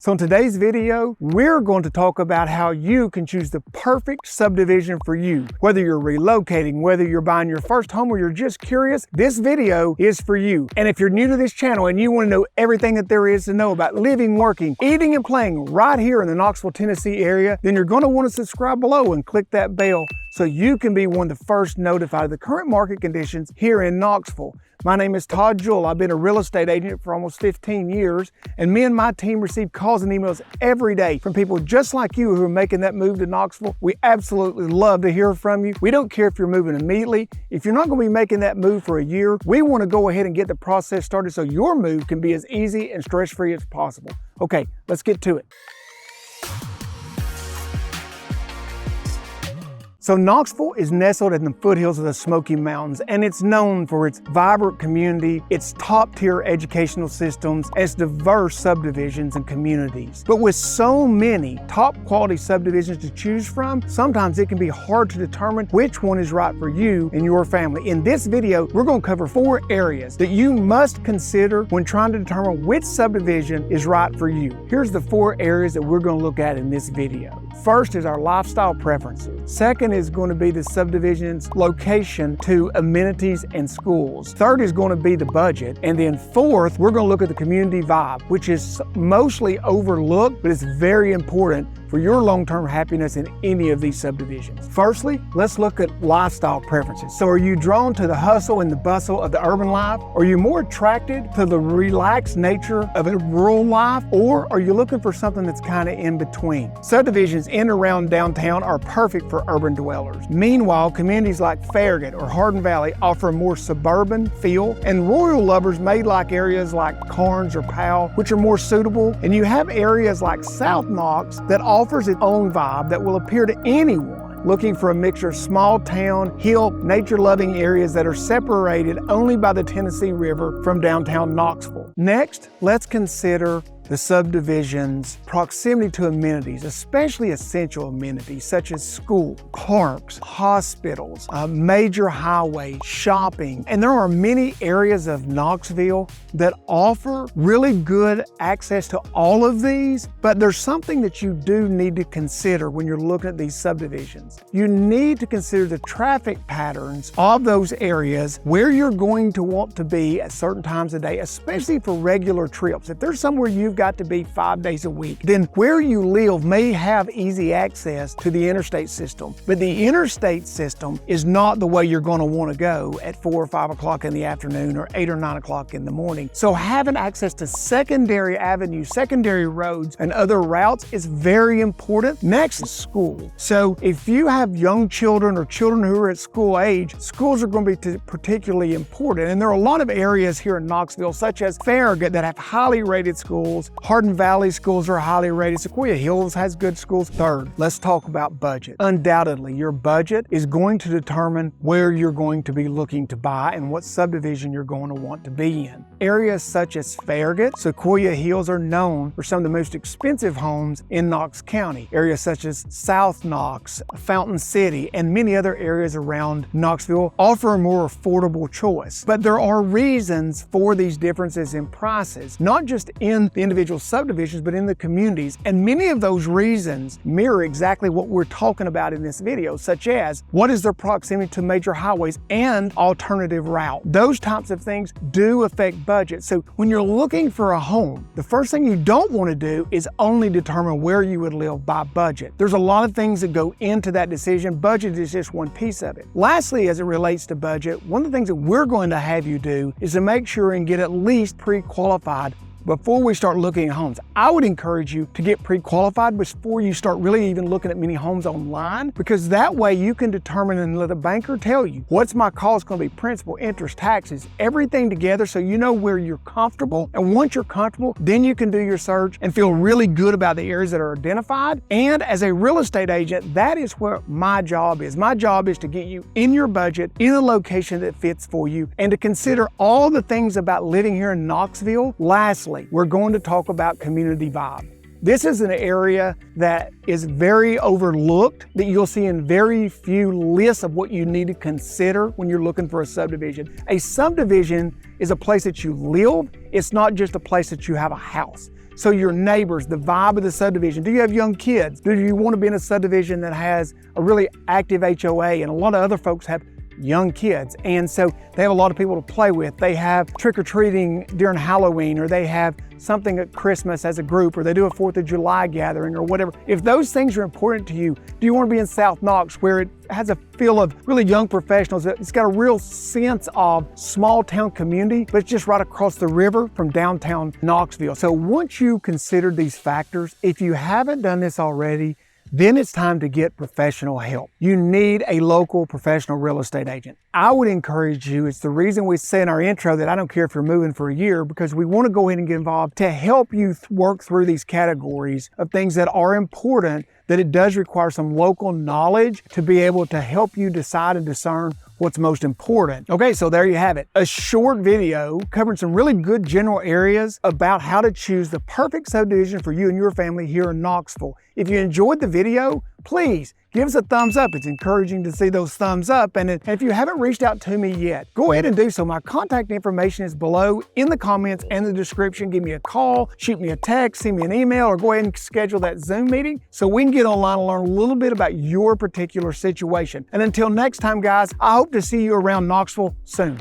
So in today's video, we're going to talk about how you can choose the perfect subdivision for you. Whether you're relocating, whether you're buying your first home, or you're just curious, this video is for you. And if you're new to this channel and you want to know everything that there is to know about living, working, eating, and playing right here in the Knoxville, Tennessee area, then you're going to want to subscribe below and click that bell so you can be one of the first notified of the current market conditions here in Knoxville. My name is Todd Jewell. I've been a real estate agent for almost 15 years, and me and my team receive calls and emails every day from people just like you who are making that move to Knoxville. We absolutely love to hear from you. We don't care if you're moving immediately. If you're not going to be making that move for a year, we want to go ahead and get the process started so your move can be as easy and stress-free as possible. Okay, let's get to it. So Knoxville is nestled in the foothills of the Smoky Mountains, and it's known for its vibrant community, its top-tier educational systems, and its diverse subdivisions and communities. But with so many top-quality subdivisions to choose from, sometimes it can be hard to determine which one is right for you and your family. In this video, we're going to cover 4 areas that you must consider when trying to determine which subdivision is right for you. Here's the 4 areas that we're going to look at in this video. First is our lifestyle preferences. Second is going to be the subdivision's location to amenities and schools. Third is going to be the budget. And then fourth, we're going to look at the community vibe, which is mostly overlooked, but it's very important for your long-term happiness in any of these subdivisions. Firstly, let's look at lifestyle preferences. So are you drawn to the hustle and the bustle of the urban life? Are you more attracted to the relaxed nature of a rural life? Or are you looking for something that's kind of in between? Subdivisions in and around downtown are perfect for urban dwellers. Meanwhile, communities like Farragut or Hardin Valley offer a more suburban feel, and rural lovers may like areas like Carnes or Powell, which are more suitable. And you have areas like South Knox that offers its own vibe that will appeal to anyone looking for a mixture of small town, hill, nature-loving areas that are separated only by the Tennessee River from downtown Knoxville. Next, let's consider the subdivision's proximity to amenities, especially essential amenities such as school, parks, hospitals, major highways, shopping. And there are many areas of Knoxville that offer really good access to all of these, but there's something that you do need to consider when you're looking at these subdivisions. You need to consider the traffic patterns of those areas, where you're going to want to be at certain times of day, especially for regular trips. If there's somewhere you've got to be 5 days a week, then where you live may have easy access to the interstate system. But the interstate system is not the way you're going to want to go at 4 or 5 o'clock in the afternoon or 8 or 9 o'clock in the morning. So having access to secondary avenues, secondary roads, and other routes is very important. Next is school. So if you have young children or children who are at school age, schools are going to be particularly important. And there are a lot of areas here in Knoxville, such as Farragut, that have highly rated schools. Hardin Valley schools are highly rated. Sequoia Hills has good schools. Third, let's talk about budget. Undoubtedly, your budget is going to determine where you're going to be looking to buy and what subdivision you're going to want to be in. Areas such as Farragut, Sequoia Hills are known for some of the most expensive homes in Knox County. Areas such as South Knox, Fountain City, and many other areas around Knoxville offer a more affordable choice. But there are reasons for these differences in prices, not just in the individual subdivisions, but in the communities. And many of those reasons mirror exactly what we're talking about in this video, such as what is their proximity to major highways and alternative route. Those types of things do affect budget. So when you're looking for a home, the first thing you don't want to do is only determine where you would live by budget. There's a lot of things that go into that decision. Budget is just one piece of it. Lastly, as it relates to budget, one of the things that we're going to have you do is to make sure and get at least pre-qualified before we start looking at homes. I would encourage you to get pre-qualified before you start really even looking at many homes online, because that way you can determine and let a banker tell you what's my cost going to be, principal, interest, taxes, everything together, so you know where you're comfortable. And once you're comfortable, then you can do your search and feel really good about the areas that are identified. And as a real estate agent, that is what my job is. My job is to get you in your budget, in a location that fits for you, and to consider all the things about living here in Knoxville. Lastly, we're going to talk about community vibe. This is an area that is very overlooked, that you'll see in very few lists of what you need to consider when you're looking for a subdivision. A subdivision is a place that you live. It's not just a place that you have a house. So your neighbors, the vibe of the subdivision. Do you have young kids? Do you want to be in a subdivision that has a really active HOA? And a lot of other folks have young kids, and so they have a lot of people to play with. They have trick-or-treating during Halloween, or they have something at Christmas as a group, or they do a 4th of July gathering or whatever. If those things are important to you, do you want to be in South Knox where it has a feel of really young professionals? It's got a real sense of small town community, but it's just right across the river from downtown Knoxville. So once you consider these factors, if you haven't done this already, then it's time to get professional help. You need a local professional real estate agent. I would encourage you, it's the reason we say in our intro that I don't care if you're moving for a year, because we want to go ahead and get involved to help you work through these categories of things that are important, that it does require some local knowledge to be able to help you decide and discern what's most important. Okay, so there you have it. A short video covering some really good general areas about how to choose the perfect subdivision for you and your family here in Knoxville. If you enjoyed the video, please give us a thumbs up. It's encouraging to see those thumbs up. And if you haven't reached out to me yet, go ahead and do so. My contact information is below in the comments and the description. Give me a call, shoot me a text, send me an email, or go ahead and schedule that Zoom meeting so we can get online and learn a little bit about your particular situation. And until next time, guys, I hope to see you around Knoxville soon.